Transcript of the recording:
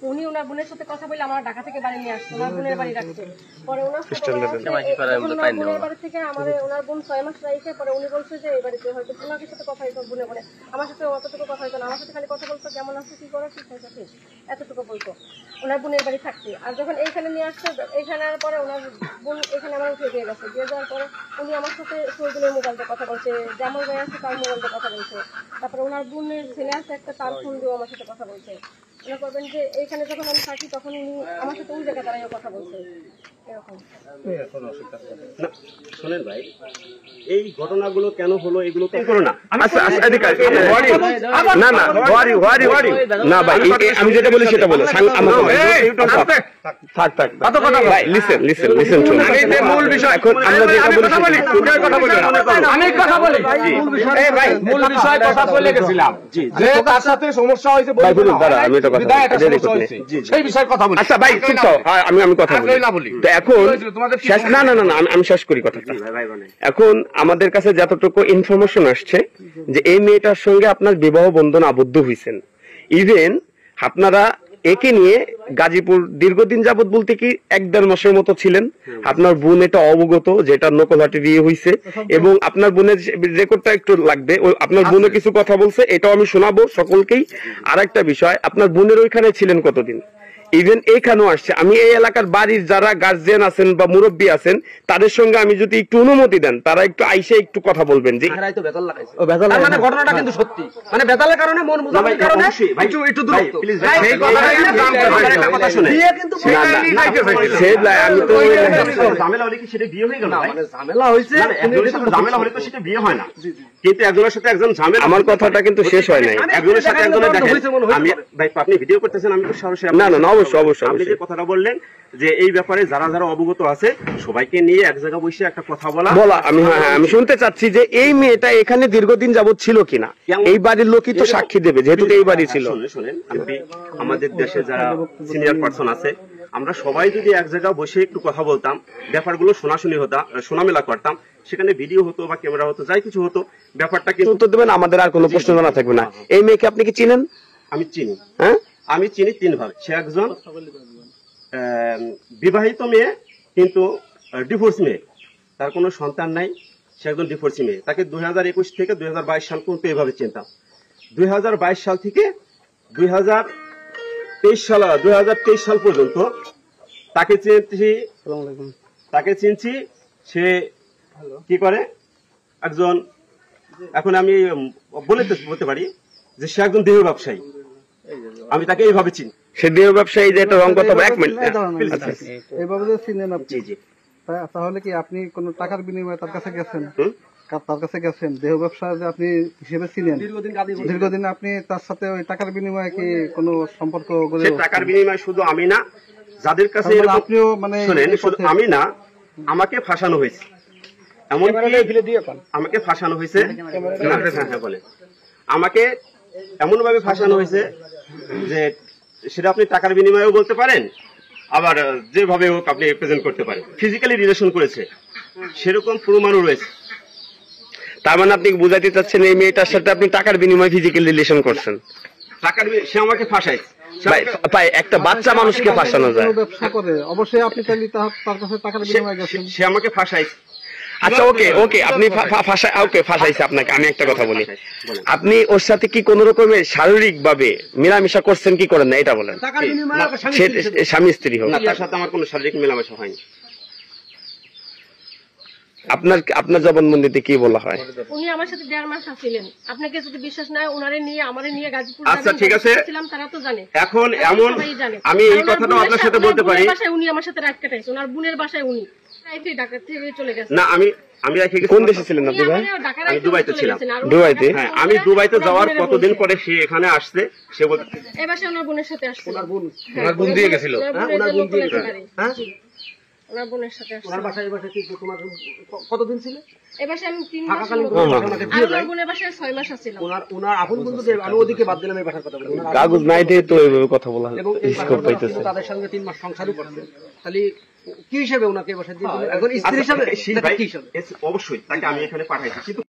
উনি ওনার বোনের সাথে কথা বলে আমার ঢাকা থেকে বাড়ি নিয়ে আসতো, ওনার বোনের বাড়ি রাখছে। পরে ওনার বোনের বাড়ি থেকে আমাদের ওনার বোন 6 মাস রাইখে পরে উনি বলছে যে এই বাড়িতে হয়তো ওনার সাথে কথা হইতো বোনে বোনে, আমার সাথে অতটুকু কথা হইতো না, আমার সাথে খালি কথা বলতো কেমন আছে কি করো ঠিক আছে এতটুকু বলতো ওনার বোনের বাড়ি থাকতে। আর যখন এইখানে নিয়ে আসছে, এইখানে আসার পরে ওনার বোন এখানে আমার উঠে দিয়ে গেছে, দিয়ে যাওয়ার পরে উনি আমার সাথে শহীদুলের মোবাইলতে কথা বলছে, যেমন ভাই আছে তার মোবাইলতে কথা বলছে। তারপরে ওনার বোনের ছেলে আছে একটা, তার ফোন দিয়েও আমার সাথে কথা বলছে। মনে করবেন যে এইখানে যখন আমি থাকি তখন উনি আমার সাথে ওই জায়গায় দাঁড়াইও কথা বলছে এরকম। শোনেন ভাই, এই ঘটনাগুলো কেন হলো এগুলো তো করো না। না না না ভাই, আমি যেটা বলি সেটা বলো। থাক থাক ভাই, লিসেন লিসেন লিসেন, মূল বিষয় এখন আমরা যেটা বলি আমি কথা বলি ভাই, মূল বিষয় কথা বলে গেছিলাম যে তার সাথে সমস্যা হয়েছে ভাই, বলুন দাঁড়া, আমি তো কথা সেই বিষয়ে কথা বলি। আচ্ছা ভাই চুপ থাও, আমি কথা বলি। তো এখন না না না আমি শেষ করি কথাটা। এখন আমাদের কাছে যতটুকু ইনফরমেশন আসছে যে এই মেয়েটার সঙ্গে আপনার বিবাহ বন্ধন আবদ্ধ হয়েছেন, ইভেন আপনারা একে নিয়ে গাজীপুর দীর্ঘদিন যাবত বলতে কি 1-1.5 মাসের মতো ছিলেন। আপনার বোন এটা অবগত যেটা নকলহাটে বিয়ে হয়েছে, এবং আপনার বোনের রেকর্ডটা একটু লাগবে, আপনার বোনে কিছু কথা বলছে, এটাও আমি শোনাবো সকলকেই। আর একটা বিষয়, আপনার বোনের ওইখানে ছিলেন কতদিন, ইভেন এইখানেও আসছে। আমি এই এলাকার বাড়ির যারা গার্জিয়ান আছেন বা মুরব্বী আছেন তাদের সঙ্গে আমি যদি একটু অনুমতি দেন, তারা একটু আইসে একটু কথা বলবেন যে মানে ঘটনাটা কিন্তু সত্যি, মানে বেতালের কারণে মন বোঝানোর কারণে একটু দূরে আমি তো ঝামেলা হলে কি সেটা বিয়ে হয়ে গেল? ঝামেলা হয়েছে, ঝামেলা হলে তো সেটা বিয়ে হয় না, কিন্তু একজনের সাথে একজন ঝামেলা। আমার কথাটা কিন্তু শেষ হয় নাই। একজনের সাথে একজনের দেখেন, আমি ভাই আপনি ভিডিও করতেছেন, আমি তো সরাসরি না না অবশ্যই অবশ্যই আপনি যে কথাটা বললেন যে এই ব্যাপারে যারা যারা অবগত আছে সবাইকে নিয়ে এক জায়গায় বসে একটা কথা বলা। আমি আমি শুনতে চাচ্ছি যে এই মেয়েটা এখানে দীর্ঘদিন যাবত ছিল কিনা, এই বাড়ির লোকই তো সাক্ষী দেবে, যেহেতু এই বাড়ি ছিল। শুনেন, আমাদের দেশে যারা সিনিয়র পারসন আছে আমরা সবাই যদি এক জায়গায় বসে একটু কথা বলতাম, ব্যাপারগুলো শোনাশুনি হতাম, শোনামেলা করতাম, সেখানে ভিডিও হতো বা ক্যামেরা হতো, যাই কিছু হতো, ব্যাপারটা কিন্তু উত্তর দেবেন, আমাদের আর কোনো প্রশ্ন জানা থাকবে না। এই মেয়েকে আপনি কি চিনেন? আমি চিনি। হ্যাঁ, আমি চিনি 3 ভাগ। সে একজন বিবাহিত মেয়ে, কিন্তু ডিভোর্স মেয়ে, তার কোনো সন্তান নাই, সে একজন ডিভোর্সি মেয়ে। তাকে 2021 থেকে 2022 সাল পর্যন্ত এইভাবে চিনতাম। 2022 সাল থেকে 2023 সাল পর্যন্ত তাকে চিনছি। সে কি করে একজন, এখন আমি বলতে পারি যে সে একজন দেহ ব্যবসায়ী, আমি তাকে এইভাবে চিনি। সে দেহ ব্যবসায়ী, যে একটা রং কথা। 1 মিনিট, এইভাবে যে চিনেন আপনি, তাহলে কি আপনি কোন টাকার বিনিময়ে তার কাছে গেছেন? তার কাছে গেছেন দেহ ব্যবসা যে আপনি হিসেবে চিনেন, দীর্ঘদিন আপনি তার সাথে ওই টাকার বিনিময়ে কি কোনো সম্পর্ক? টাকার বিনিময়ে শুধু আমি না, যাদের কাছে আপনিও মানে শুধু আমি না, আমাকে ফাঁসানো হয়েছে, এমনকি আমাকে ফাঁসানো হয়েছে, আমাকে এমন ভাবে ফাঁসানো হয়েছে যে সেটা আপনি টাকার বিনিময়েও বলতে পারেন, আবার যেভাবে হোক আপনি প্রেজেন্ট করতে পারেন। ফিজিক্যালি রিলেশন করেছে, সেরকম প্রমাণও রয়েছে। তার মানে আপনি বুঝাইতে চাচ্ছেন এই মেয়েটার সাথে আপনি টাকার বিনিময়ে ফিজিক্যাল রিলেশন করছেন? সে আমাকে ফাঁসায়। ভাই একটা বাচ্চা মানুষকে ফাঁসানো যায়? ব্যবসা করে অবশ্যই আপনি তাহলে তার কাছে টাকার বিনিময়ে গেছেন। সে আমাকে ফাঁসায়। আচ্ছা ওকে আপনি ফাঁসাইছে আপনাকে। আমি একটা কথা বলি, আপনি ওর সাথে কি কোন রকমের শারীরিক ভাবে মেলামেশা করছেন কি করেন না, এটা বলেন। স্বামী স্ত্রী হোক, তার সাথে আমার কোনো শারীরিক মেলামেশা হয়নি। আপনার জবানবন্দিতে কি বলা হয়? উনি আমার সাথে 1.5 মাস ছিলেন। আপনাকে যদি বিশ্বাস না হয়, ওনারে নিয়ে আমারে নিয়ে গাজীপুর আচ্ছা ঠিক আছে, তারা তো জানে। এখন এমন আমি এই কথাটা আপনার সাথে বলতে পারি, উনি আমার সাথে রাত কাটাইছে, ওনার বোনের বাসায় উনি ঢাকা থেকে চলে গেছে। না আমি কোন দেশে ছিলেন আপনি ভাই? আমি দুবাইতে ছিলাম। দুবাইতে? হ্যাঁ, আমি দুবাইতে যাওয়ার কতদিন পরে সে এখানে আসছে, সে বলতে এই বাসায় ওনার বোনের সাথে আসছে। ওনার বোন দিয়ে গেছিল। ওনার বোন দিয়ে ওনার বোনের সাথে আসছে। ওনার বাসায় কি তোমার কতদিন ছিল? এই বাসায় আমি 3 মাস। ওনার বোনের বাসায় 6 মাস ছিলাম। ওনার আপন বন্ধু যে আমি ওদিকে বাদ দিলাম, এই বাসার কথা বলি। কাগজ নাই দিয়ে তো এইভাবে কথা বলা এবং স্কোপ পাইতেছে। তাদের সঙ্গে 3 মাস সংসারও করছে। তাহলে কি হিসেবে ওনাকে বাসায় দিয়ে দিলেন? এখন স্ত্রী হিসেবে কি হিসেবে? অবশ্যই তাকে আমি এখানে পাঠাইছি, কিন্তু